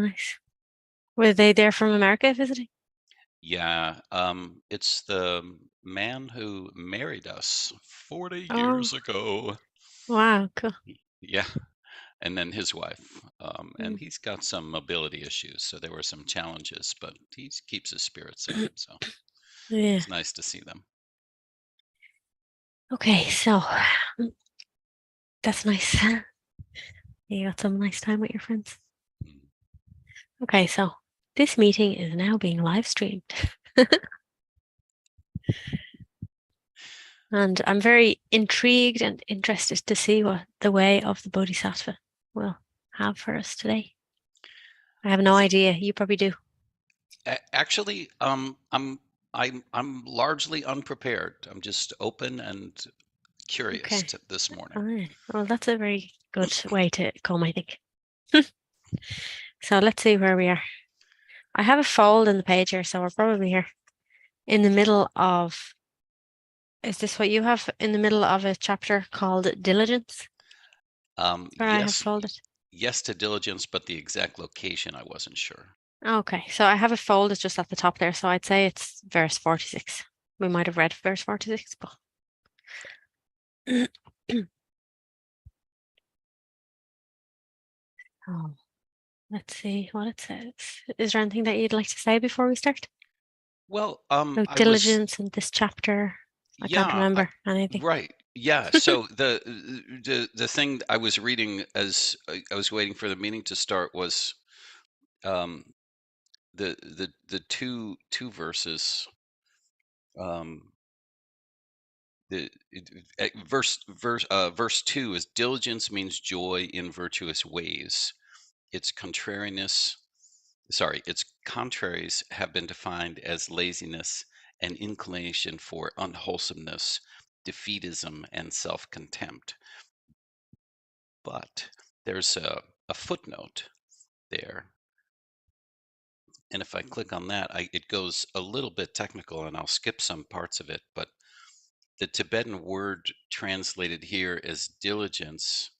nice. Were they there from America visiting? Yeah, it's the man who married us 40 Oh, years ago. wow, cool. Yeah, and then his wife. And Mm, he's got some mobility issues, so there were some challenges, but he keeps his spirits up, so yeah. it's nice to see them. Okay, so that's nice. You got some nice time with your friends. Mm. Okay, so this meeting is now being live streamed. And I'm very intrigued and interested to see what the way of the Bodhisattva will have for us today. I have no idea. You probably do. Actually, I'm largely unprepared. I'm just open and curious Okay. this morning. Ah, well, that's a very good way to come, I think. So let's see where we are. I have a fold in the page here, so we're probably here in the middle of. Is this what you have in the middle of a chapter called Diligence? Where I have Yes, folded. yes to diligence, but the exact location I wasn't sure. Okay, so I have a fold that's just at the top there, so I'd say it's verse 46. We might have read verse 46, but oh, let's see what it says. Is there anything that you'd like to say before we start? Well, About diligence in this chapter? I can't yeah, remember anything. right, yeah. So the thing I was reading as I was waiting for the meeting to start was um, the two verses. Um, verse 2 is diligence means joy in virtuous ways. Its contrariness, sorry, its contraries have been defined as laziness and inclination for unwholesomeness, defeatism, and self-contempt. But there's a footnote there. And if I click on that, it goes a little bit technical and I'll skip some parts of it. But the Tibetan word translated here as diligence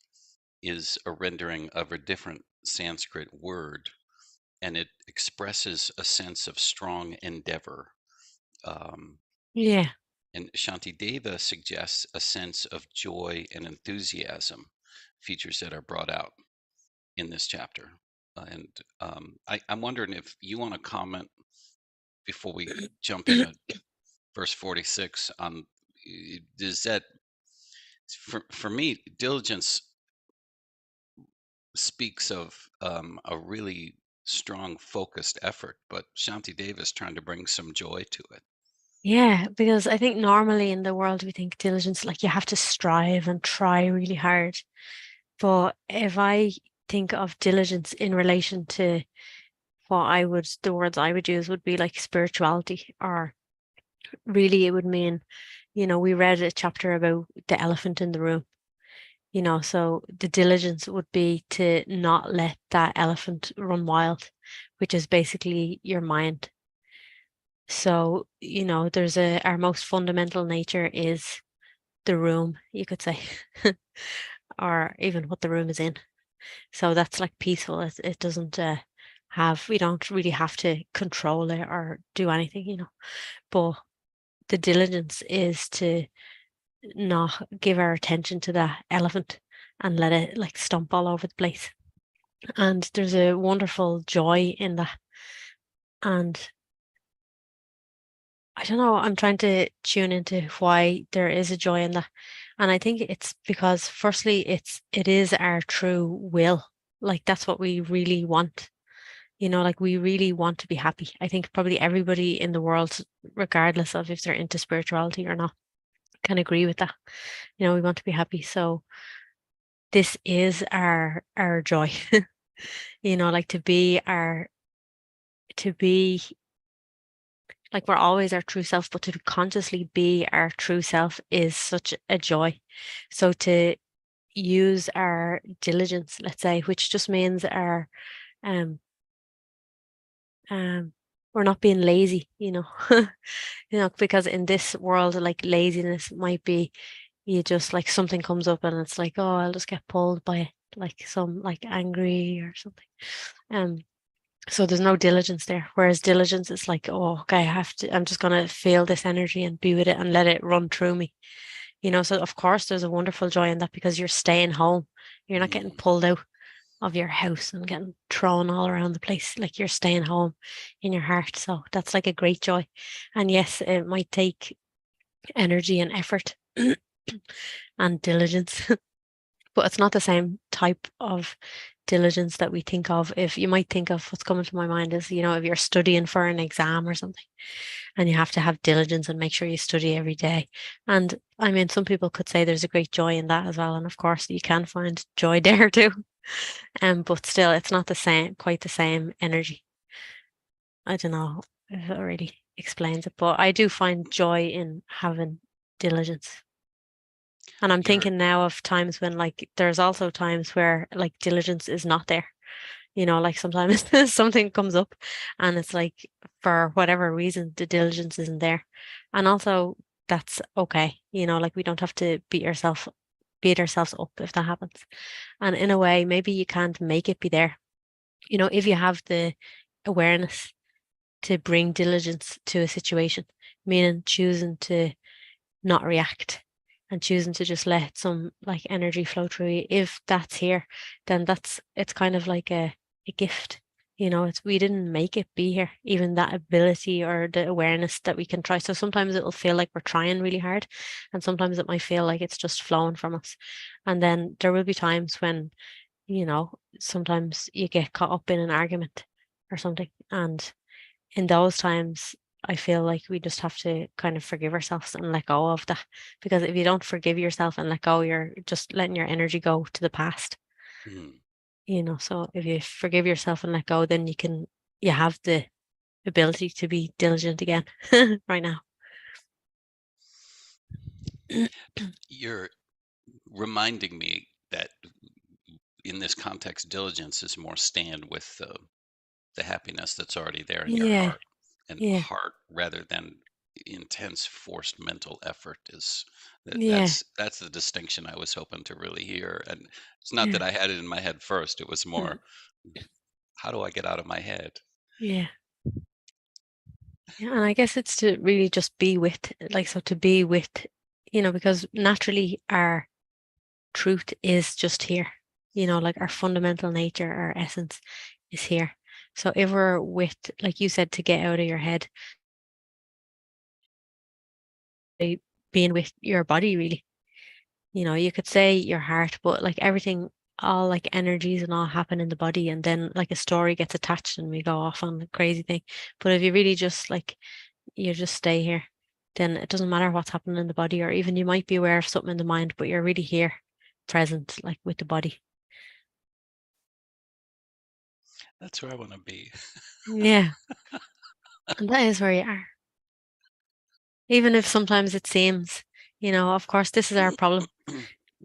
is a rendering of a different Sanskrit word, and it expresses a sense of strong endeavor. Um, Yeah, and Shantideva suggests a sense of joy and enthusiasm, features that are brought out in this chapter. And I'm wondering if you want to comment before we jump into verse 46 on does that for me diligence speaks of a really strong focused effort, but Shantideva is trying to bring some joy to it. yeah, because I think normally in the world we think diligence, like you have to strive and try really hard. But if I think of diligence in relation to what the words I would use would be like spirituality, or really it would mean, we read a chapter about the elephant in the room, so the diligence would be to not let that elephant run wild, which is basically your mind. So, our most fundamental nature is the room, you could say, or even what the room is in. So that's like peaceful. It doesn't we don't really have to control it or do anything. But the diligence is to not give our attention to that elephant and let it like stomp all over the place. And there's a wonderful joy in that. And I don't know, I'm trying to tune into why there is a joy in that. And I think it's because firstly it is our true will. Like that's what we really want. Like we really want to be happy. I think probably everybody in the world, regardless of if they're into spirituality or not, can agree with that. We want to be happy. So this is our joy. Like to be like we're always our true self, but to consciously be our true self is such a joy. So to use our diligence, let's say, which just means our um um we're not being lazy, because in this world, like laziness might be you just like something comes up and it's like, oh, I'll just get pulled by it, like some like angry or something. Um, So there's no diligence there. Whereas diligence is like, oh, okay, I'm just gonna feel this energy and be with it and let it run through me. So of course there's a wonderful joy in that because you're staying home. You're not getting Mm. pulled out of your house and getting thrown all around the place. Like you're staying home in your heart. So that's like a great joy. And yes, it might take energy and effort and diligence, but it's not the same type of diligence that we think of. If you might think of what's coming to my mind is, if you're studying for an exam or something and you have to have diligence and make sure you study every day. And I mean, some people could say there's a great joy in that as well. And of course, you can find joy there too. But still, it's not the same, quite the same energy. I don't know if it really explains it, but I do find joy in having diligence. And I'm You're thinking now of times when, like, there's also times where, like, diligence is not there. Like sometimes something comes up and it's like, for whatever reason, the diligence isn't there. And also, that's okay. Like, we don't have to beat ourselves up if that happens. And in a way, maybe you can't make it be there. If you have the awareness to bring diligence to a situation, meaning choosing to not react and choosing to just let some like energy flow through you. If that's here, then it's kind of like a gift. It's we didn't make it be here, even that ability or the awareness that we can try. So sometimes it'll feel like we're trying really hard, and sometimes it might feel like it's just flowing from us. And then there will be times when, sometimes you get caught up in an argument or something. And in those times, I feel like we just have to kind of forgive ourselves and let go of that. Because if you don't forgive yourself and let go, you're just letting your energy go to the past. mm. So if you forgive yourself and let go, then you have the ability to be diligent again right now. You're reminding me that in this context, diligence is more stand with the happiness that's already there in your Yeah, heart, and yeah, heart rather than intense forced mental effort is yeah, that's the distinction I was hoping to really hear. And it's not yeah, that I had it in my head first, it was more, how do I get out of my head? yeah. Yeah, and I guess it's to really just be with, like, so to be with, because naturally our truth is just here. Like our Mm. fundamental nature, our essence is here. So if we're with, like you said, to get out of your head, being with your body, really. You could say your heart, but like everything, all like energies and all happen in the body, and then like a story gets attached and we go off on a crazy thing. But if you really just like, you just stay here, then it doesn't matter what's happening in the body, or even you might be aware of something in the mind, but you're really here, present, like with the body. That's where I want to be. Yeah. And that is where you are. Even if sometimes it seems, of course, this is our problem.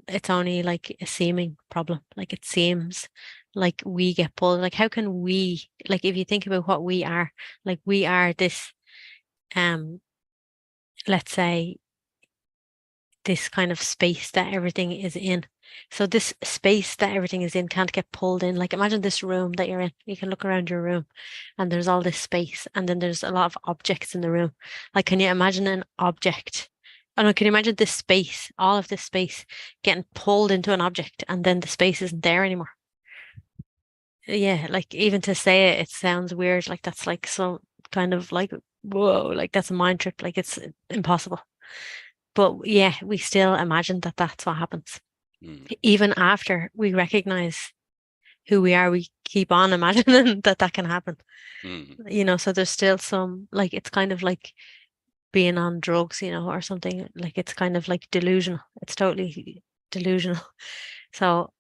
It's only like a seeming problem. Like it seems like we get pulled. Like, how can we, like, if you think about what we are, like, we are this, um, let's say, this kind of space that everything is in. So this space that everything is in can't get pulled in. Like imagine this room that you're in. You can look around your room and there's all this space and then there's a lot of objects in the room. Like can you imagine an object? I don't know, can you imagine this space, all of this space getting pulled into an object and then the space isn't there anymore? Yeah, like even to say it, it sounds weird. Like that's like some kind of like, whoa, like that's a mind trip. Like it's impossible. But yeah, we still imagine that that's what happens. Mm, Even after we recognize who we are, we keep on imagining that that can happen. mm, So there's still some, like, it's kind of like being on drugs, or something. Like, it's kind of like delusional. It's totally delusional. So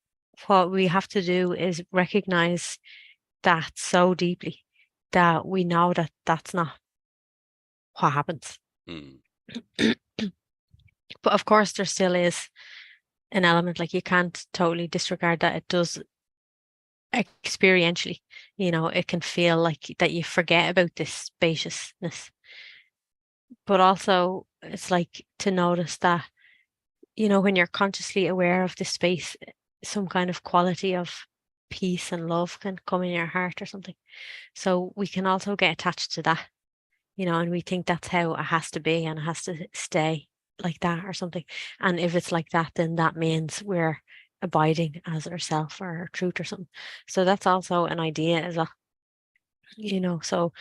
what we have to do is recognize that so deeply that we know that that's not what happens. mm. But of course, there still is an element, like you can't totally disregard that it does experientially, it can feel like that you forget about this spaciousness. But also, it's like to notice that, when you're consciously aware of this space, some kind of quality of peace and love can come in your heart or something. So we can also get attached to that, and we think that's how it has to be and it has to stay like that or something. And if it's like that, then that means we're abiding as ourself or our truth or something. So that's also an idea as well, so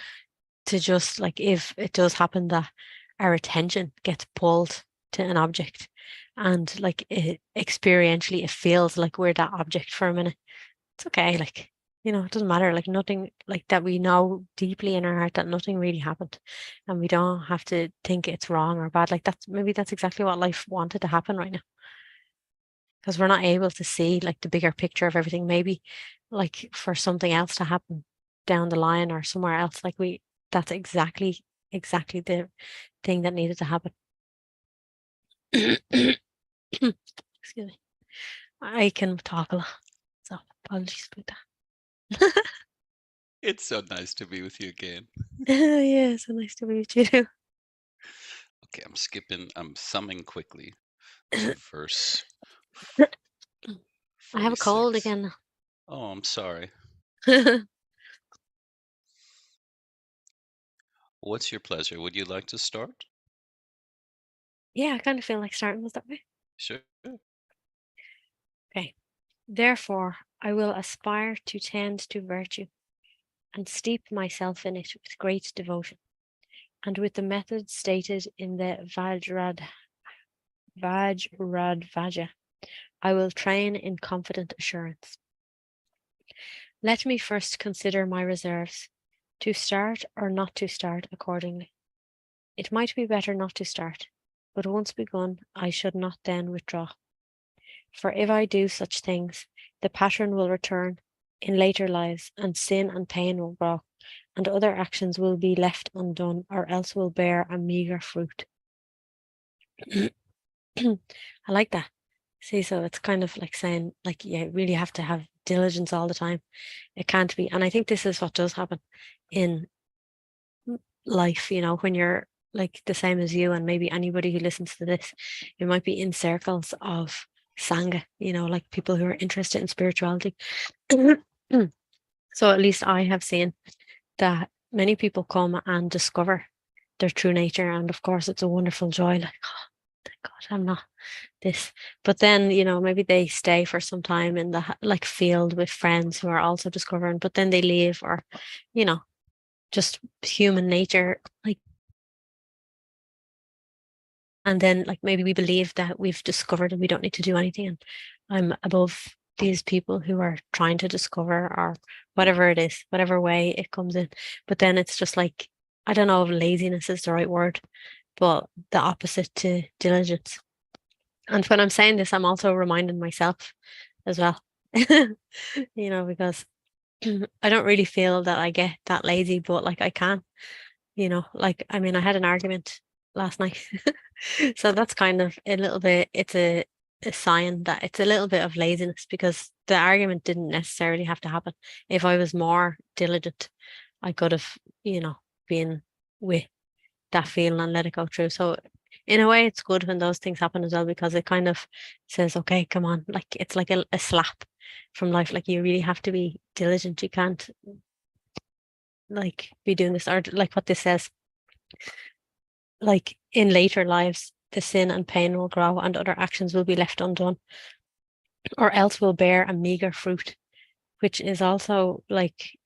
to just like, if it does happen that our attention gets pulled to an object and like experientially it feels like we're that object for a minute, it's okay. Like, it doesn't matter. Like nothing, like that, we know deeply in our heart that nothing really happened and we don't have to think it's wrong or bad. Like that's exactly what life wanted to happen right now, because we're not able to see like the bigger picture of everything. Maybe like for something else to happen down the line or somewhere else, like that's exactly the thing that needed to happen. Excuse me. I can talk a lot, so apologies about that. It's so nice to be with you again. Yeah, so nice to meet you too. Okay, I'm summing quickly to verse I have a cold 46. again. Oh, I'm sorry. What's your pleasure? Would you like to start? Yeah, I kind of feel like starting with that way. Sure. Okay. Therefore, I will aspire to tend to virtue and steep myself in it with great devotion, and with the method stated in the Vajradvaja, I will train in confident assurance. Let me first consider my reserves, to start or not to start accordingly. It might be better not to start, but once begun, I should not then withdraw. For if I do such things, the pattern will return in later lives, and sin and pain will grow, and other actions will be left undone, or else will bear a meagre fruit. I like that. See, so it's kind of like saying, like, you really have to have diligence all the time. It can't be. And I think this is what does happen in life, when you're like the same as you, and maybe anybody who listens to this, you might be in circles of Sangha, like people who are interested in spirituality. So at least I have seen that many people come and discover their true nature. And of course, it's a wonderful joy. Like, oh, thank God, I'm not this. But then, maybe they stay for some time in the like field with friends who are also discovering, but then they leave, or, you know, just human nature. Like, and then like maybe we believe that we've discovered and we don't need to do anything. And I'm above these people who are trying to discover, or Mm. whatever it is, whatever way it comes in. But then it's just like, I don't know if laziness is the right word, but the opposite to diligence. And when I'm saying this, I'm also reminding myself as well, because I don't really feel that I get that lazy, but like I can, like, I mean, I had an argument last night. So that's kind of a little bit, it's a sign that it's a little bit of laziness, because the argument didn't necessarily have to happen. If I was more diligent, I could have, been with that feeling and let it go through. So in a way, it's good when those things happen as well, because it kind of says, okay, come on, like it's like a slap from life. Like you really have to be diligent. You can't like be doing this, or like what this says, like in later lives, the sin and pain will grow, and other actions will be left undone, or else will bear a meager fruit, which is also like,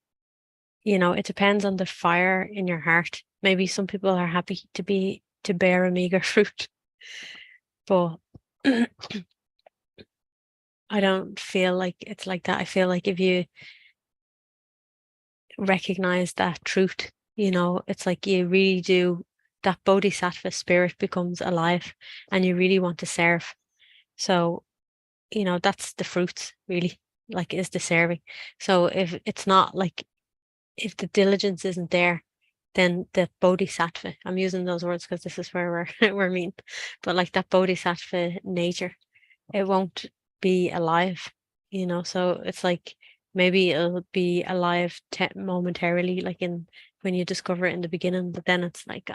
it depends on the fire in your heart. Maybe some people are happy to bear a meager fruit, but I don't feel like it's like that. I feel like if you recognize that truth, it's like you really do, that bodhisattva spirit becomes alive and you really want to serve. So, that's the fruits really, like, is the serving. So if it's not like, if the diligence isn't there, then the bodhisattva, I'm using those words because this is where we're meeting, but like that bodhisattva nature, it won't be alive, so it's like maybe it'll be alive momentarily, like in when you discover it in the beginning, but then it's like,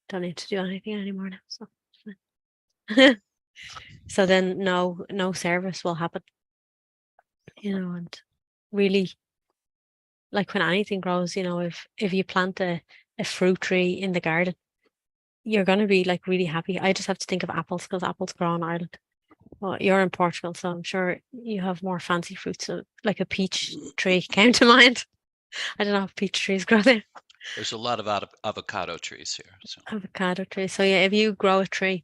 don't need to do anything anymore now, so it's fine. So then no service will happen, and really like when anything grows, if you plant a fruit tree in the garden, you're gonna be like really happy. I just have to think of apples because apples grow in Ireland. Well, you're in Portugal, so I'm sure you have more fancy fruits. So like a peach tree came to mind. I don't know if peach trees grow there. There's a lot of avocado trees here. So Avocado tree. So yeah, if you grow a tree,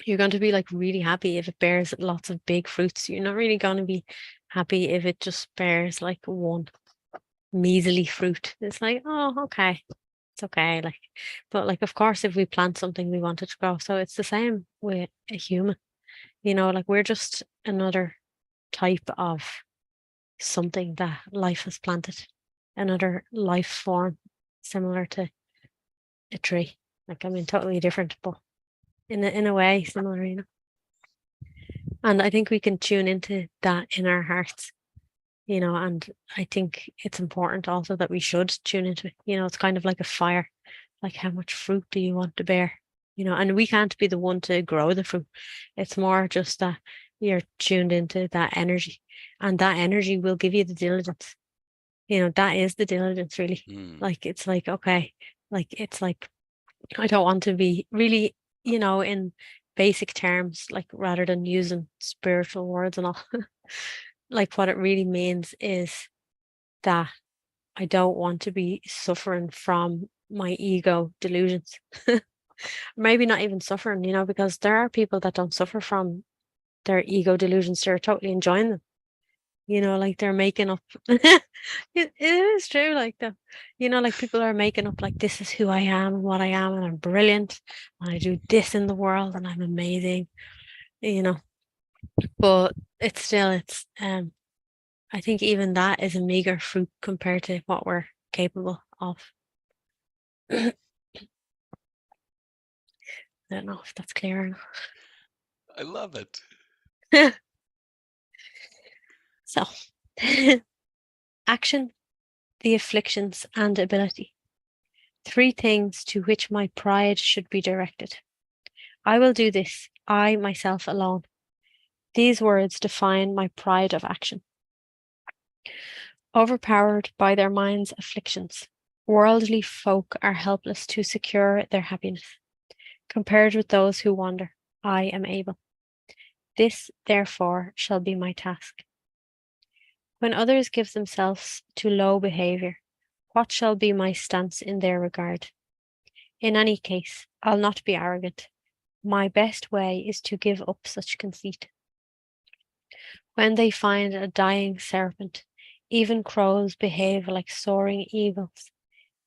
you're going to be like really happy if it bears lots of big fruits. You're not really going to be happy if it just bears like one measly fruit. It's like, oh, okay, it's okay. Like, but like, of course, if we plant something, we want it to grow. So it's the same with a human. Like we're just another type of something that life has planted, another life form similar to a tree. Like, I mean, totally different, but in a way similar. And I think we can tune into that in our hearts. And I think it's important also that we should tune into it. It's kind of like a fire. Like, how much fruit do you want to bear? And we can't be the one to grow the fruit. It's more just that you're tuned into that energy, and that energy will give you the diligence. That is the diligence, really. Like, it's like, okay, like, it's like, I don't want to be really, in basic terms, like, rather than using spiritual words and all, like, what it really means is that I don't want to be suffering from my ego delusions. Maybe not even suffering, because there are people that don't suffer from their ego delusions. They're totally enjoying them. Like they're making up. It is true, like the, like people are making up like this is who I am and what I am, and I'm brilliant, and I do this in the world, and I'm amazing, you know. But it's I think even that is a meager fruit compared to what we're capable of. I don't know if that's clear I love it. enough. So, action, the afflictions, and ability. 3 things to which my pride should be directed. I will do this, I myself alone. These words define my pride of action. Overpowered by their minds' afflictions, worldly folk are helpless to secure their happiness. Compared with those who wander, I am able. This, therefore, shall be my task. When others give themselves to low behaviour, what shall be my stance in their regard? In any case, I'll not be arrogant. My best way is to give up such conceit. When they find a dying serpent, even crows behave like soaring eagles.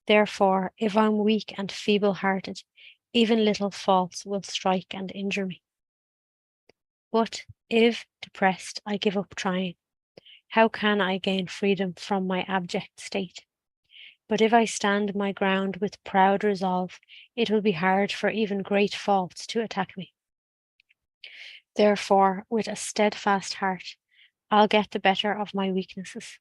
Therefore, if I'm weak and feeble-hearted, even little faults will strike and injure me. But if, depressed, I give up trying, how can I gain freedom from my abject state? But if I stand my ground with proud resolve, it will be hard for even great faults to attack me. Therefore, with a steadfast heart, I'll get the better of my weaknesses.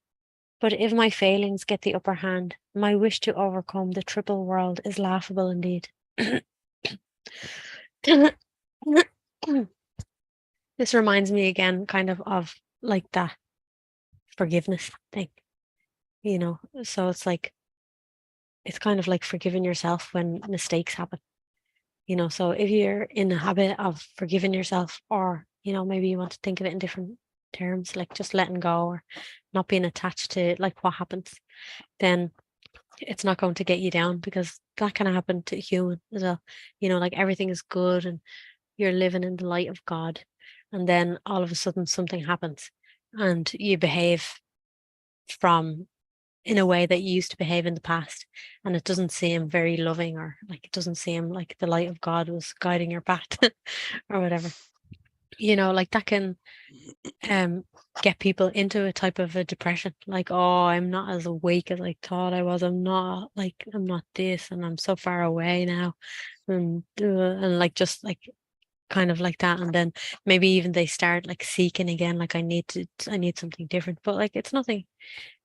But if my failings get the upper hand, my wish to overcome the triple world is laughable indeed. This reminds me again kind of like that forgiveness thing, so it's kind of like forgiving yourself when mistakes happen. So if you're in the habit of forgiving yourself, or maybe you want to think of it in different terms, like just letting go or not being attached to like what happens, then it's not going to get you down, because that can happen to a human as well. Like everything is good and you're living in the light of God, and then all of a sudden something happens and you behave from in a way that you used to behave in the past, and it doesn't seem very loving, or like it doesn't seem like the light of God was guiding your path or whatever. Like that can get people into a type of a depression, like, oh, I'm not as awake as I thought I was, I'm not this, and I'm so far away now, and like just like kind of like that. And then maybe even they start like seeking again, like I need something different, but like it's nothing.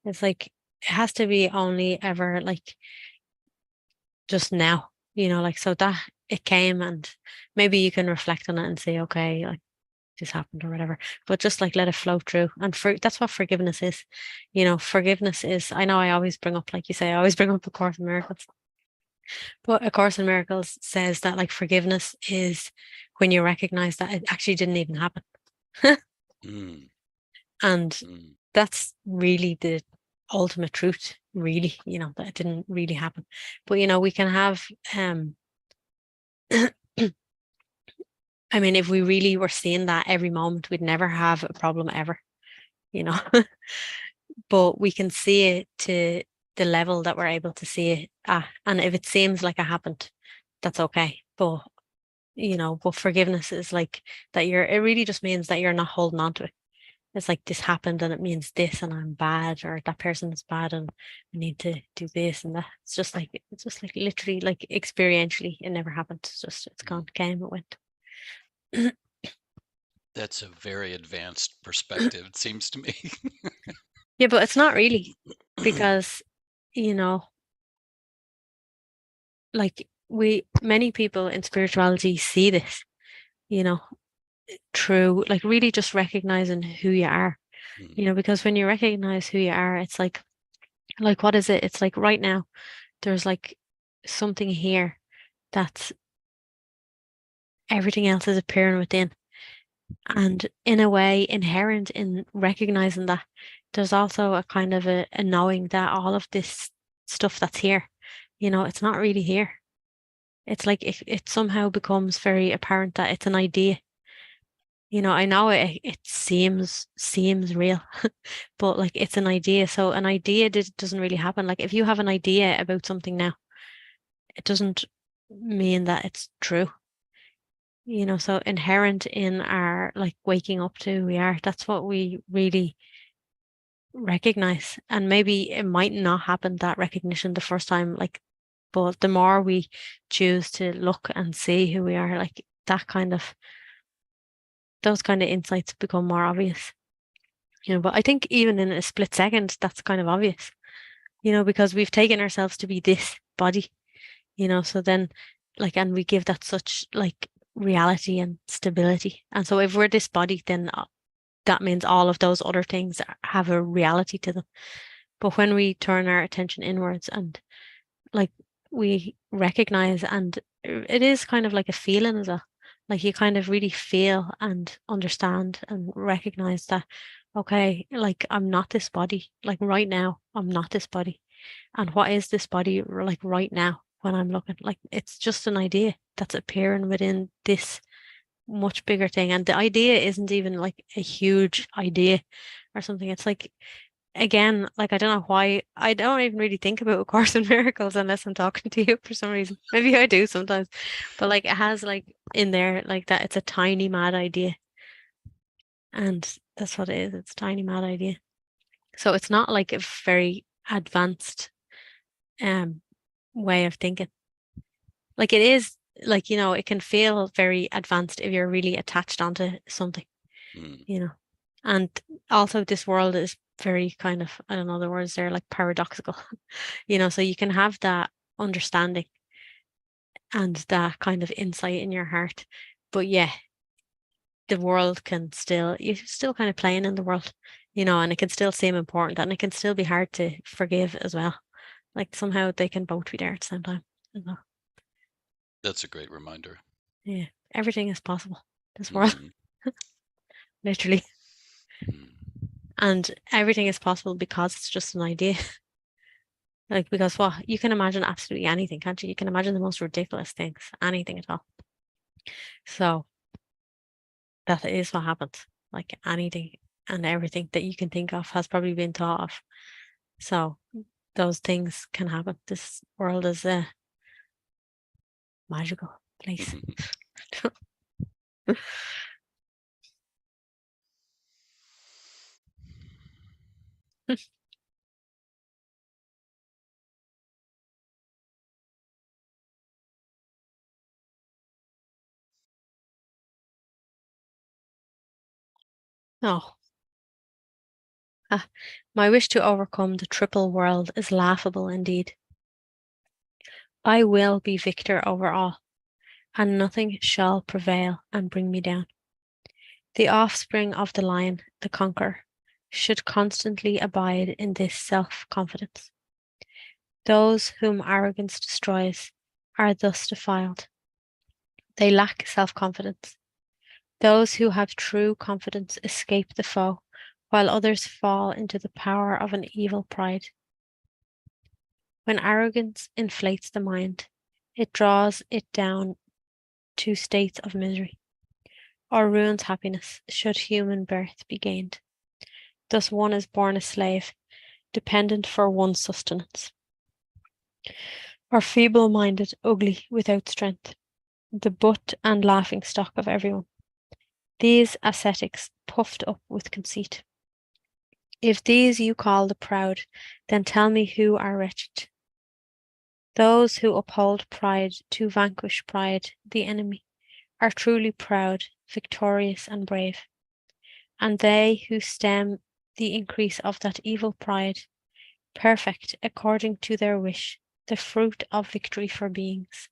It's like it has to be only ever like just now, like, so that it came, and maybe you can reflect on it and say, okay, like this happened or whatever, but just like let it flow through. And that's what forgiveness is. Forgiveness is, I know I always bring up, like you say, I always bring up A Course in Miracles, but A Course in Miracles says that like forgiveness is when you recognize that it actually didn't even happen. Mm, And mm. that's really the ultimate truth, really, that it didn't really happen. But we can have I mean, if we really were seeing that every moment, we'd never have a problem ever, you know. But we can see it to the level that we're able to see it at. And if it seems like it happened, that's okay. But forgiveness is like that it really just means that you're not holding on to it. It's like this happened and it means this and I'm bad, or that person is bad and I need to do this and that. It's just like literally like experientially it never happened. It's Mm. gone, came, it went. That's a very advanced perspective, it seems to me. Yeah, but it's not really, because, you know, like many people in spirituality see this, you know, through like really just recognizing who you are, Mm, because when you recognize who you are, it's like, what is it? It's like right now, there's like something here that's everything else is appearing within. And in a way, inherent in recognizing that, there's also a kind of a knowing that all of this stuff that's here, it's not really here. It's like it somehow becomes very apparent that it's an idea. I know it seems real, but like it's an idea. So an idea doesn't really happen. Like if you have an idea about something now, it doesn't mean that it's true. So inherent in our like waking up to who we are, that's what we really recognize. And maybe it might not happen, that recognition, the first time, like, but the more we choose to look and see who we are, like those kind of insights become more obvious. But I think even in a split second, that's kind of obvious, because we've taken ourselves to be this body, so then like, and we give that such like reality and stability. And so if we're this body, then that means all of those other things have a reality to them. But when we turn our attention inwards and like we recognize, and it is kind of like a feeling as well, like you kind of really feel and understand and recognize that, okay, like I'm not this body, like right now I'm not this body. And what is this body like right now when I'm looking? Like it's just an idea that's appearing within this much bigger thing. And the idea isn't even like a huge idea or something. It's like, again, like I don't know why I don't even really think about A Course in Miracles unless I'm talking to you for some reason. Maybe I do sometimes, but like it has like in there like that it's a tiny mad idea, and that's what it is. It's a tiny mad idea. So it's not like a very advanced um way of thinking. Like it is, like, it can feel very advanced if you're really attached onto something, mm. you know. And also this world is very kind of, I don't know the words there, like paradoxical, so you can have that understanding and that kind of insight in your heart. But yeah, the world can still, you're still kind of playing in the world, and it can still seem important and it can still be hard to forgive as well. Like somehow they can both be there at the same time as well. That's a great reminder. Yeah, everything is possible. This world, Mm, literally. mm. And everything is possible because it's just an idea. Like, because what you can imagine absolutely anything, can't you? You can imagine the most ridiculous things, anything at all. So that is what happens. Like anything and everything that you can think of has probably been thought of. So those things can happen. This world is a magical place. Oh, my wish to overcome the triple world is laughable indeed. I will be victor over all, and nothing shall prevail and bring me down. The offspring of the lion, the conqueror, should constantly abide in this self-confidence. Those whom arrogance destroys are thus defiled. They lack self-confidence. Those who have true confidence escape the foe, while others fall into the power of an evil pride. When arrogance inflates the mind, it draws it down to states of misery, or ruins happiness should human birth be gained. Thus one is born a slave, dependent for one's sustenance, or feeble-minded, ugly, without strength, the butt and laughing stock of everyone. These ascetics puffed up with conceit. If these you call the proud, then tell me who are wretched. Those who uphold pride to vanquish pride, the enemy, are truly proud, victorious, and brave. And they who stem the increase of that evil pride, perfect according to their wish, the fruit of victory for beings.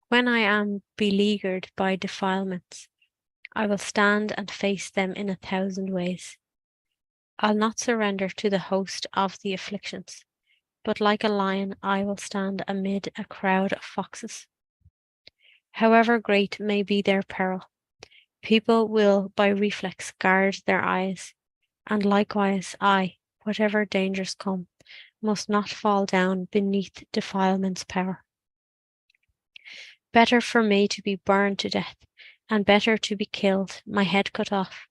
When I am beleaguered by defilements, I will stand and face them in 1,000 ways. I'll not surrender to the host of the afflictions, but like a lion I will stand amid a crowd of foxes. However great may be their peril, people will by reflex guard their eyes, and likewise I, whatever dangers come, must not fall down beneath defilement's power. Better for me to be burned to death, and better to be killed, my head cut off.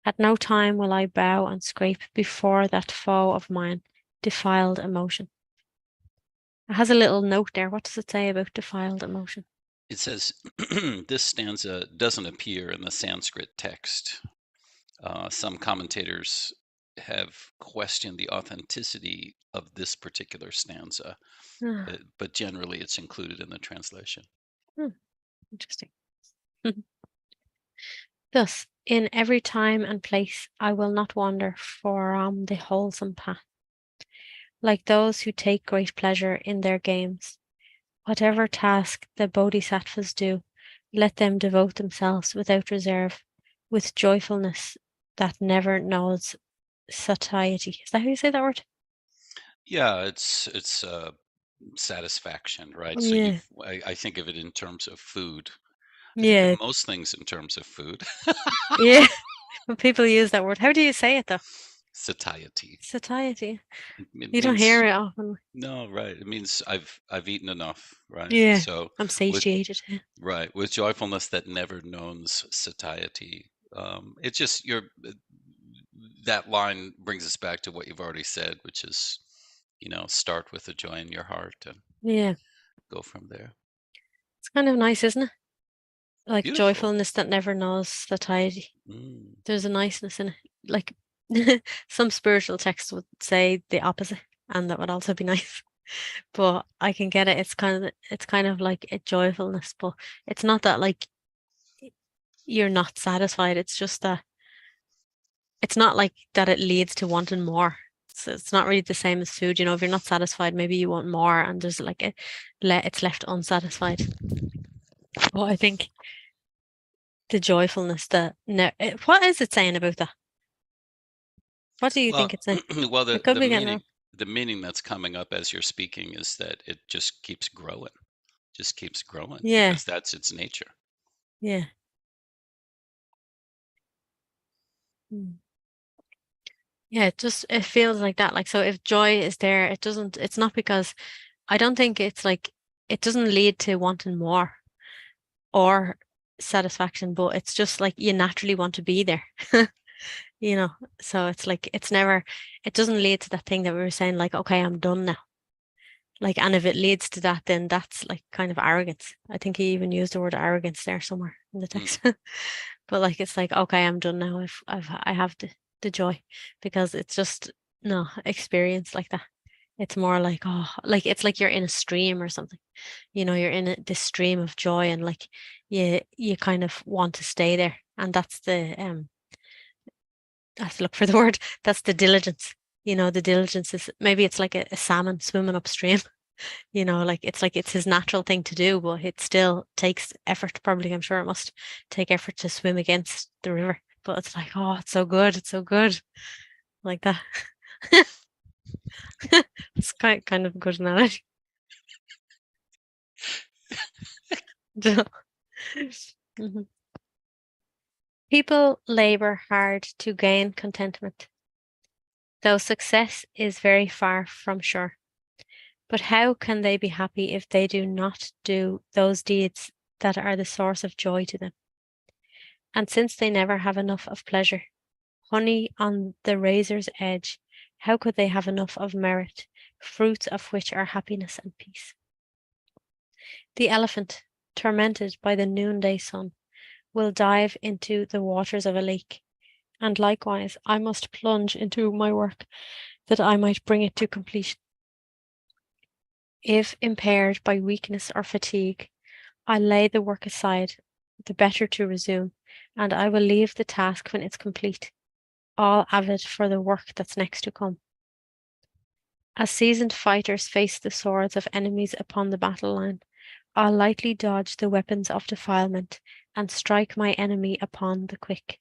At no time will I bow and scrape before that foe of mine, defiled emotion. It has a little note there. What does it say about defiled emotion? It says this stanza doesn't appear in the Sanskrit text. Some commentators have questioned the authenticity of this particular stanza, Ah, but generally it's included in the translation. interesting. Thus, in every time and place, I will not wander from the wholesome path. Like those who take great pleasure in their games, whatever task the bodhisattvas do, let them devote themselves without reserve, with joyfulness that never knows satiety. Is that how you say that word? Yeah, it's satisfaction, right? So Yeah. I think of it in terms of food. I think of Yeah. most things in terms of food. Yeah. When people use that word, how do you say it though? Satiety. Satiety. It You don't hear means it often. no, right. It means I've eaten enough, right? Yeah. So I'm with satiated. right, with joyfulness that never knows satiety. It's just that line brings us back to what you've already said, which is, start with the joy in your heart and Yeah. go from there. It's kind of nice, isn't it? Like Beautiful. joyfulness that never knows satiety. Mm. There's a niceness in it. Like some spiritual texts would say the opposite, and that would also be nice. But I can get it. It's kind of like a joyfulness, but it's not that like you're not satisfied. It's just that it's not like that it leads to wanting more. So it's not really the same as food. If you're not satisfied, maybe you want more, and there's like it's left unsatisfied. But I think the joyfulness that what is it saying about that? What do you Well, think it's saying? well, I the could the be getting meaning wrong. the meaning that's coming up as you're speaking is that it just keeps growing Yeah, because that's its nature. yeah. Mm. Yeah, it feels like that. Like so if joy is there, it's not because I don't think it's like it doesn't lead to wanting more or satisfaction, but it's just like you naturally want to be there. you know. So it's like it doesn't lead to that thing that we were saying, like, okay, I'm done now. Like, and if it leads to that, then that's like kind of arrogance. I think he even used the word arrogance there somewhere in the Mm. text. But like it's like, okay, I'm done now. I have the joy because it's just no experience like that. It's more like, oh, like it's like you're in a stream or something. You're in this stream of joy, and like you kind of want to stay there. And that's I have to look for the word. That's the diligence. The diligence is maybe it's like a salmon swimming upstream. Like it's his natural thing to do, but it still takes effort. Probably, I'm sure it must take effort to swim against the river. But it's like, oh, it's so good. It's so good. Like that. It's kind of a good analogy. Mhm. People labor hard to gain contentment, though success is very far from sure. But how can they be happy if they do not do those deeds that are the source of joy to them? And since they never have enough of pleasure, honey on the razor's edge, how could they have enough of merit, fruits of which are happiness and peace? The elephant, tormented by the noonday sun, will dive into the waters of a lake, and likewise I must plunge into my work that I might bring it to completion. If impaired by weakness or fatigue, I lay the work aside, the better to resume, and I will leave the task when it's complete, all avid for the work that's next to come. As seasoned fighters face the swords of enemies upon the battle line, I'll lightly dodge the weapons of defilement and strike my enemy upon the quick.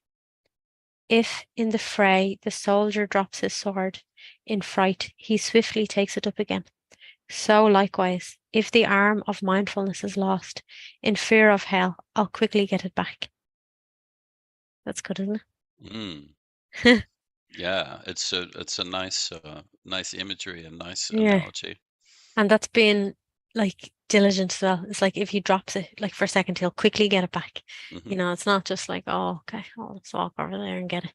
If in the fray the soldier drops his sword, in fright he swiftly takes it up again. So likewise, if the arm of mindfulness is lost, in fear of hell, I'll quickly get it back. That's good, isn't Mm. it? Yeah, it's a nice imagery and nice Yeah. analogy. And that's been like diligent as well. It's like if he drops it like for a second, he'll quickly get it back. Hmm. It's not just like, oh, okay, I'll just walk over there and get it.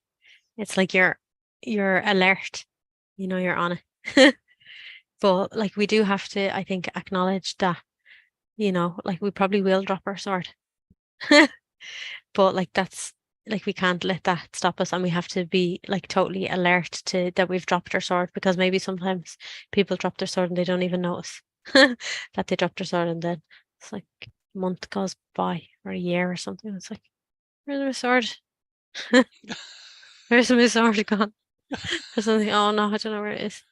It's like you're alert, you're on it. But like we do have to, I think, acknowledge that, like we probably will drop our sword. But like that's like we can't let that stop us, and we have to be like totally alert to that we've dropped our sword, because maybe sometimes people drop their sword and they don't even notice that they dropped their sword, and then it's like a month goes by or a year or something. It's like, where's my sword? Where's my sword gone? Or something. Oh no, I don't know where it is.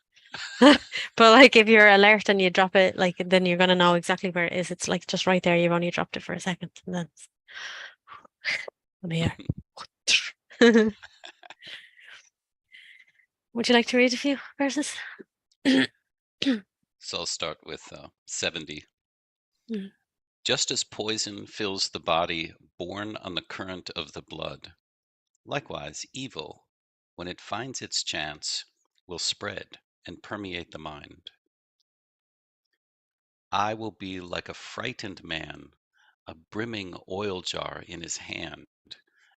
But like if you're alert and you drop it, like then you're gonna know exactly where it is. It's like just right there. You've only dropped it for a second, and then it's here. Would you like to read a few verses? So I'll start with 70. Mm. Just as poison fills the body borne on the current of the blood, likewise evil, when it finds its chance, will spread and permeate the mind. I will be like a frightened man, a brimming oil jar in his hand,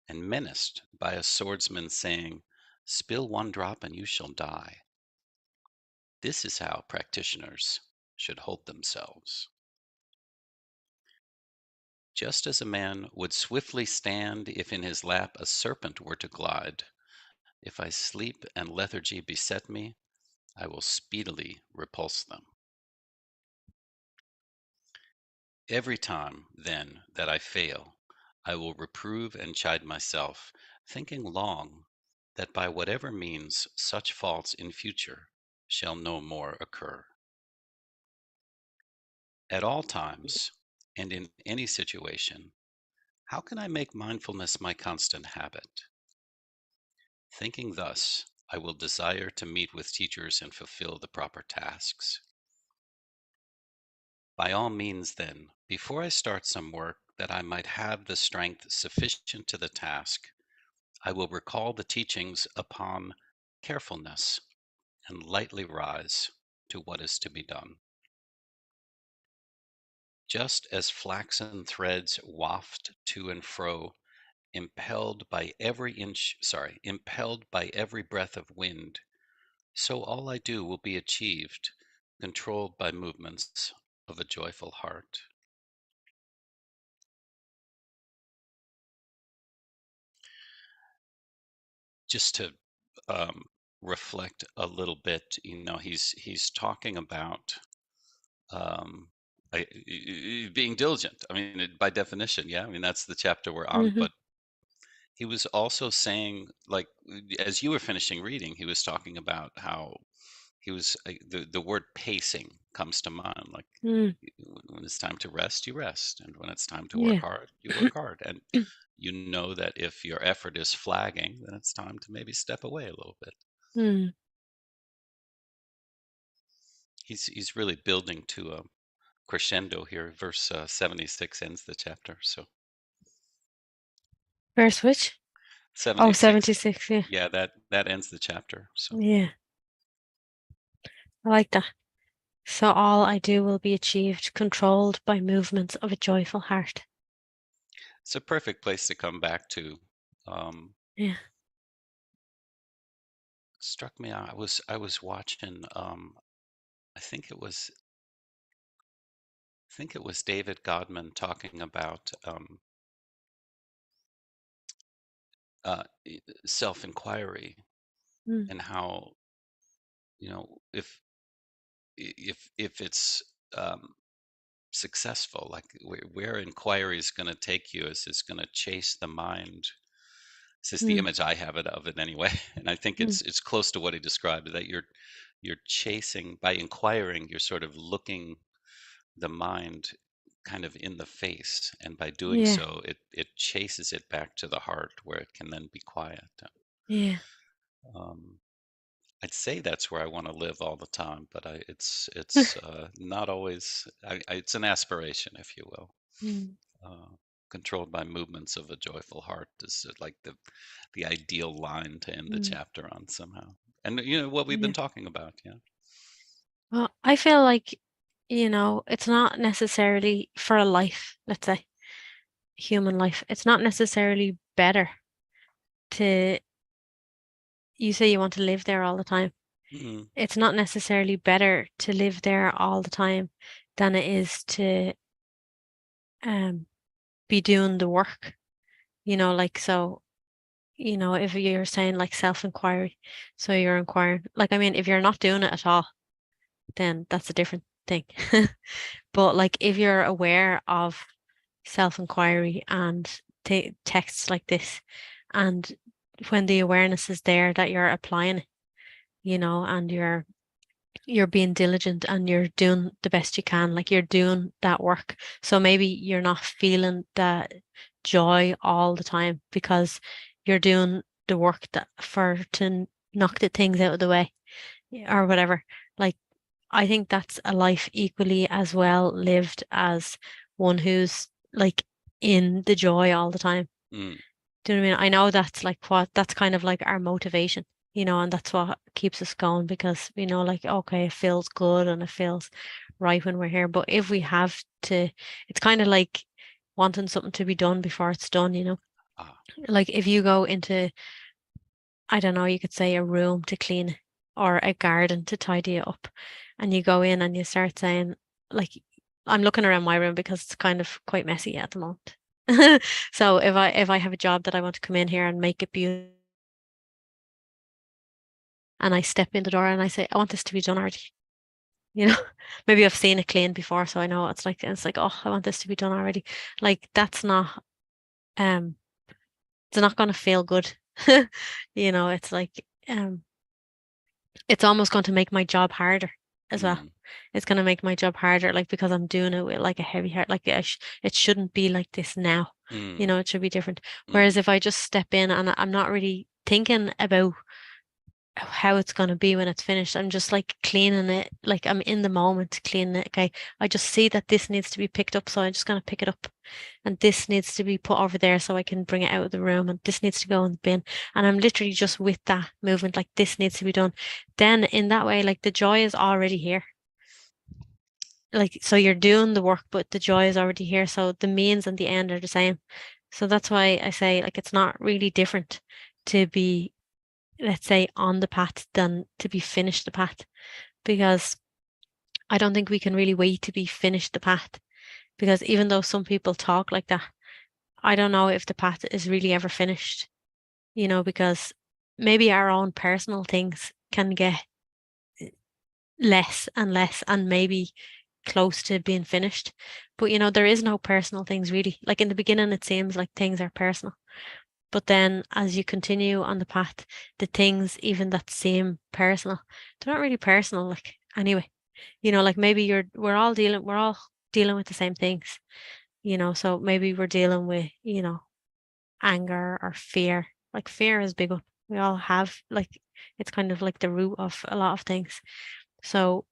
and menaced by a swordsman saying, "Spill one drop and you shall die." This is how practitioners should hold themselves. Just as a man would swiftly stand if in his lap a serpent were to glide, if I sleep and lethargy beset me, I will speedily repulse them. Every time, then, that I fail, I will reprove and chide myself, thinking long that by whatever means such faults in future shall no more occur. At all times, and in any situation, how can I make mindfulness my constant habit? Thinking thus, I will desire to meet with teachers and fulfill the proper tasks. By all means, then, before I start some work, that I might have the strength sufficient to the task, I will recall the teachings upon carefulness and lightly rise to what is to be done. Just as flaxen threads waft to and fro, impelled by every breath of wind, so all I do will be achieved, controlled by movements of a joyful heart. Just to um, reflect a little bit, he's talking about um, being diligent. I mean, by definition, yeah. I mean, that's the chapter we're on. Hmm. But he was also saying, like, as you were finishing reading, he was talking about how he was the word pacing comes to mind. Like Mm, when it's time to rest, you rest, and when it's time to work yeah. hard, you work hard. And you know that if your effort is flagging, then it's time to maybe step away a little bit. Mm. He's really building to a crescendo here. Verse 76 ends the chapter. So Verse which? Oh, 76, 76. Yeah. yeah, that ends the chapter. So Yeah. I like that. So all I do will be achieved, controlled by movements of a joyful heart. it's a perfect place to come back to. Um, Yeah. struck me. I was watching. I think it was David Godman talking about uh, self-inquiry Mm, and how, if it's um, successful, like where inquiry is going to take you is it's going to chase the mind. This is the mm, image I have of it anyway, and I think mm. it's close to what he described. That you're chasing by inquiring. You're sort of looking the mind kind of in the face, and by doing Yeah. so, it chases it back to the heart where it can then be quiet. Yeah. Um, I'd say that's where I want to live all the time, but it's not always. It's an aspiration, if you will. Mm, Uh, controlled by movements of a joyful heart is like the ideal line to end the mm. chapter on somehow. And what we've been Yeah. talking about, yeah. Well, I feel like, it's not necessarily for a life, let's say, human life. It's not necessarily better to, you say you want to live there all the time. Mm, It's not necessarily better to live there all the time than it is to um be doing the work, like so, if you're saying like self-inquiry, so you're inquiring, like, I mean, if you're not doing it at all, then that's a different thing. But like if you're aware of self-inquiry and texts like this, and when the awareness is there that you're applying it, and you're being diligent and you're doing the best you can, like you're doing that work. So maybe you're not feeling that joy all the time because you're doing the work that for to knock the things out of the way or whatever. Like I think that's a life equally as well lived as one who's like in the joy all the time. mm, Do you know what I mean? I know that's kind of like our motivation, and that's what keeps us going because we know, like, okay, it feels good and it feels right when we're here. But if we have to, it's kind of like wanting something to be done before it's done. ah, Like if you go into, I don't know, you could say a room to clean or a garden to tidy it up, and you go in and you start saying, like, I'm looking around my room because it's kind of quite messy at the moment. So if I have a job that I want to come in here and make it beautiful, and I step in the door and I say, I want this to be done already. You know, maybe I've seen it clean before, so I know what it's like. And it's like, oh, I want this to be done already. Like that's not um it's not gonna feel good. It's like it's almost going to make my job harder as well. mm, It's going to make my job harder, like because I'm doing it with like a heavy heart. Like it shouldn't be like this now. mm, It should be different. Whereas mm, if I just step in and I'm not really thinking about how it's going to be when it's finished, I'm just like cleaning it. Like I'm in the moment cleaning it. Okay, I just see that this needs to be picked up, so I'm just going to pick it up, and this needs to be put over there so I can bring it out of the room, and this needs to go in the bin. And I'm literally just with that movement, like this needs to be done. Then in that way, like the joy is already here. Like so you're doing the work, but the joy is already here. So the means and the end are the same. So that's why I say like it's not really different to be, let's say, on the path than to be finished the path. Because I don't think we can really wait to be finished the path. Because even though some people talk like that, I don't know if the path is really ever finished, because maybe our own personal things can get less and less and maybe close to being finished. But there is no personal things really. Like in the beginning, it seems like things are personal. But then as you continue on the path, the things even that seem personal, they're not really personal, like anyway. Like maybe we're all dealing with the same things, so maybe we're dealing with, anger or fear. Like fear is big one. We all have like it's kind of like the root of a lot of things. So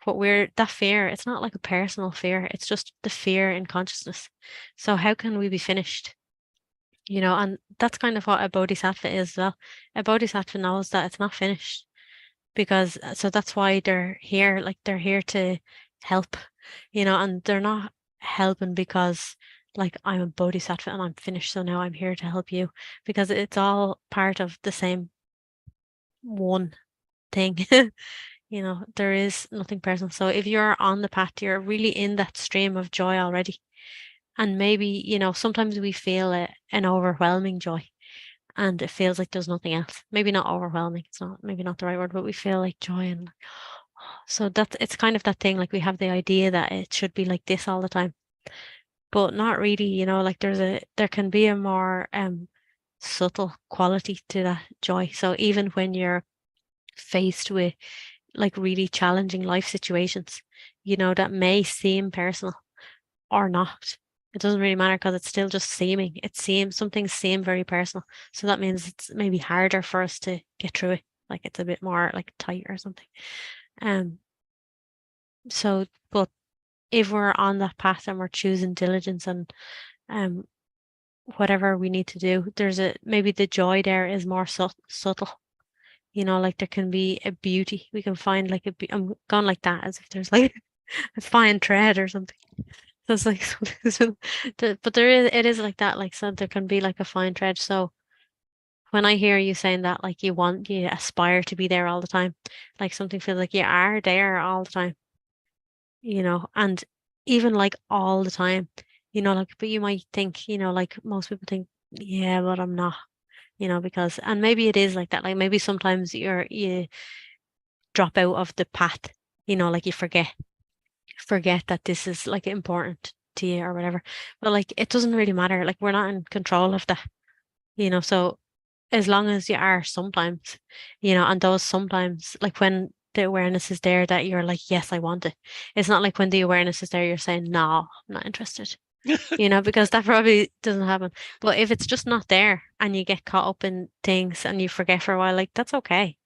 that fear, it's not like a personal fear, it's just the fear in consciousness. So how can we be finished? And that's kind of what a bodhisattva is as well. A bodhisattva knows that it's not finished because so that's why they're here, like they're here to help, and they're not helping because like I'm a bodhisattva and I'm finished, so now I'm here to help you because it's all part of the same one thing. There is nothing personal. So if you're on the path, you're really in that stream of joy already. And maybe, sometimes we feel an overwhelming joy and it feels like there's nothing else. Maybe not overwhelming. It's not maybe not the right word, but we feel like joy and so it's kind of that thing, like we have the idea that it should be like this all the time, but not really, like there can be a more subtle quality to that joy. So even when you're faced with like really challenging life situations, that may seem personal or not. It doesn't really matter because it's still just seeming. Some things seem very personal. So that means it's maybe harder for us to get through it. Like it's a bit more like tight or something. Um, but if we're on that path and we're choosing diligence and um whatever we need to do, maybe the joy there is more subtle. Like there can be a beauty. We can find like I'm going like that as if there's like a fine thread or something. So it's like, but it is like that. Like, so there can be like a fine thread. So when I hear you saying that, like you aspire to be there all the time, like something feels like you are there all the time, and even like all the time, like, but you might think, like most people think, yeah, but I'm not, because, and maybe it is like that. Like maybe sometimes you drop out of the path, like you forget that this is like important to you or whatever. But like it doesn't really matter. Like we're not in control of that, so as long as you are sometimes, and those sometimes, like when the awareness is there that you're like, yes, I want it. It's not like when the awareness is there, you're saying, no, I'm not interested, because that probably doesn't happen. But if it's just not there and you get caught up in things and you forget for a while, like that's okay.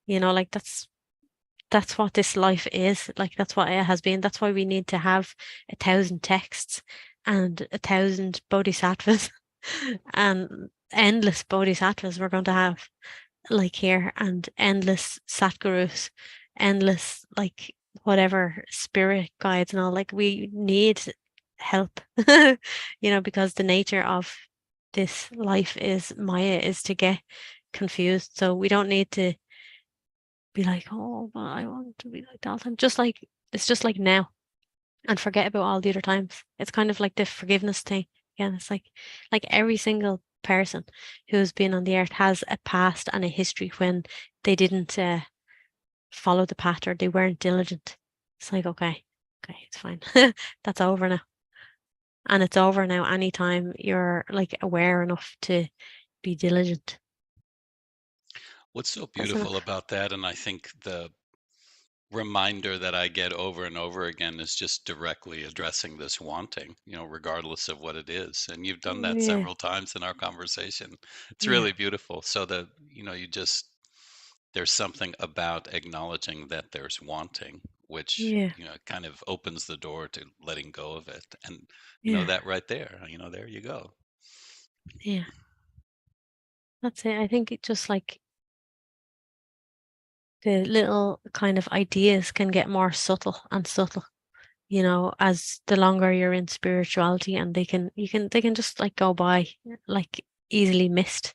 Like that's what this life is. Like that's what it has been. That's why we need to have 1,000 texts and 1,000 bodhisattvas and endless bodhisattvas we're going to have like here and endless satgurus, endless like whatever spirit guides and all. Like we need help, because the nature of this life is Maya is to get confused. So we don't need to be like, oh, but I want to be like that all the time. Just like it's just like now and forget about all the other times. It's kind of like the forgiveness thing. Again, it's like every single person who's been on the earth has a past and a history when they didn't follow the path or they weren't diligent. It's like, okay, it's fine. That's over now. And it's over now anytime you're like aware enough to be diligent. What's so That's beautiful enough. about that, and I think the reminder that I get over and over again is just directly addressing this wanting, regardless of what it is. And you've done that Yeah, several times in our conversation. It's yeah, really beautiful. So that, there's something about acknowledging that there's wanting, which, yeah, kind of opens the door to letting go of it. And, yeah, that right there, there you go. yeah. That's it. I think it just like the little kind of ideas can get more subtle and subtle, as the longer you're in spirituality and they can just like go by like easily missed,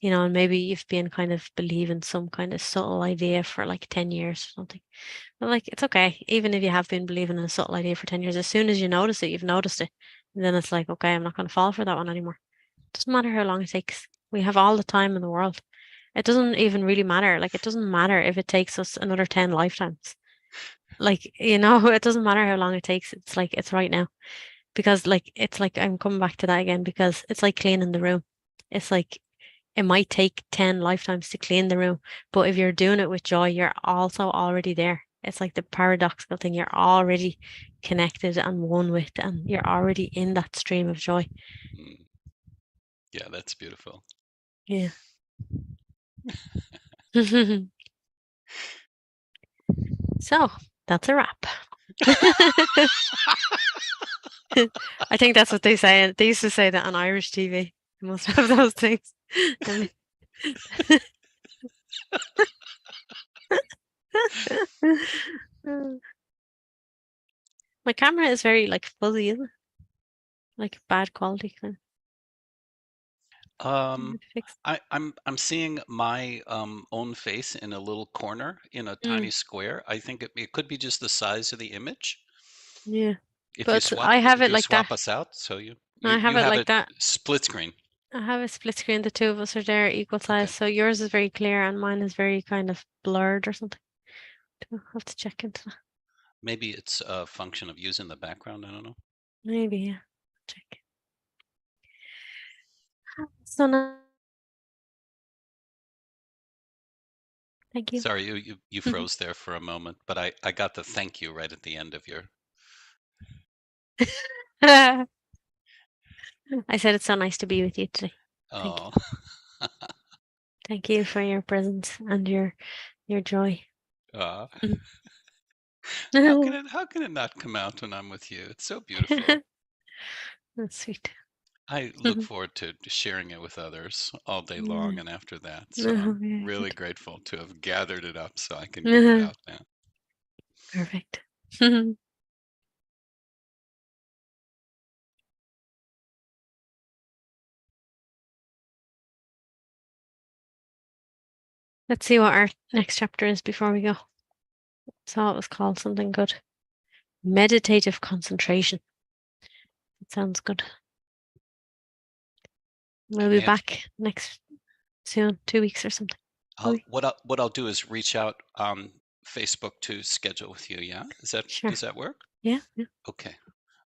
and maybe you've been kind of believing some kind of subtle idea for like 10 years or something. But like it's okay, even if you have been believing in a subtle idea for 10 years, as soon as you notice it, you've noticed it. And then it's like, okay, I'm not gonna fall for that one anymore. Doesn't matter how long it takes. We have all the time in the world. It doesn't even really matter. Like, it doesn't matter if it takes us another 10 lifetimes. Like, it doesn't matter how long it takes. It's like, it's right now. Because, like, it's like, I'm coming back to that again because it's like cleaning the room. It's like it might take 10 lifetimes to clean the room, but if you're doing it with joy, you're also already there. It's like the paradoxical thing. You're already connected and one with, and you're already in that stream of joy. Mm, yeah, that's beautiful. Yeah. So that's a wrap. I think that's what they say. They used to say that on Irish TV. They must have those things. I mean, my camera is very like fuzzy, isn't it? Like bad quality kind Um, of fixed. I'm seeing my own face in a little corner in a tiny Mm, square. I think it could be just the size of the image. yeah. If you But swap I have if it you like that. swap us out, so you you I have you it have like it that. split screen. I have a split screen. The two of us are there equal size. Okay. So yours is very clear and mine is very kind of blurred or something. I'll have to check into that. Maybe it's a function of using the background. I don't know. Maybe, yeah. Check. So now, thank you. Sorry, you froze there for a moment, but I got the thank you right at the end of your. I said it's so nice to be with you today. Thank you. Oh, Thank you for your presence and your joy. uh, Mhm. how can it not come out when I'm with you? It's so beautiful. That's sweet. I look forward to sharing it with others all day long Yeah. and after that. So No, I'm very really good. grateful to have gathered it up so I can give it out now. Perfect. Let's see what our next chapter is before we go. So it was called something good. Meditative concentration. It sounds good. We'll I be may have back next soon, 2 weeks or something. Will we? what I'll do is reach out on Facebook to schedule with you. Yeah, Sure. does that work? Yeah. Yeah. Okay.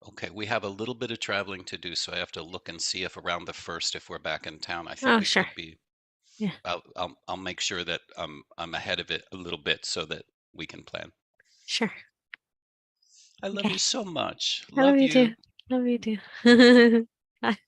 Okay, we have a little bit of traveling to do, so I have to look and see if around the first, if we're back in town, I think Oh, we sure. could be. Yeah. I'll make sure that I'm ahead of it a little bit so that we can plan. Sure. I love you Okay. so much. I love Love you you. too. Love you too. Bye.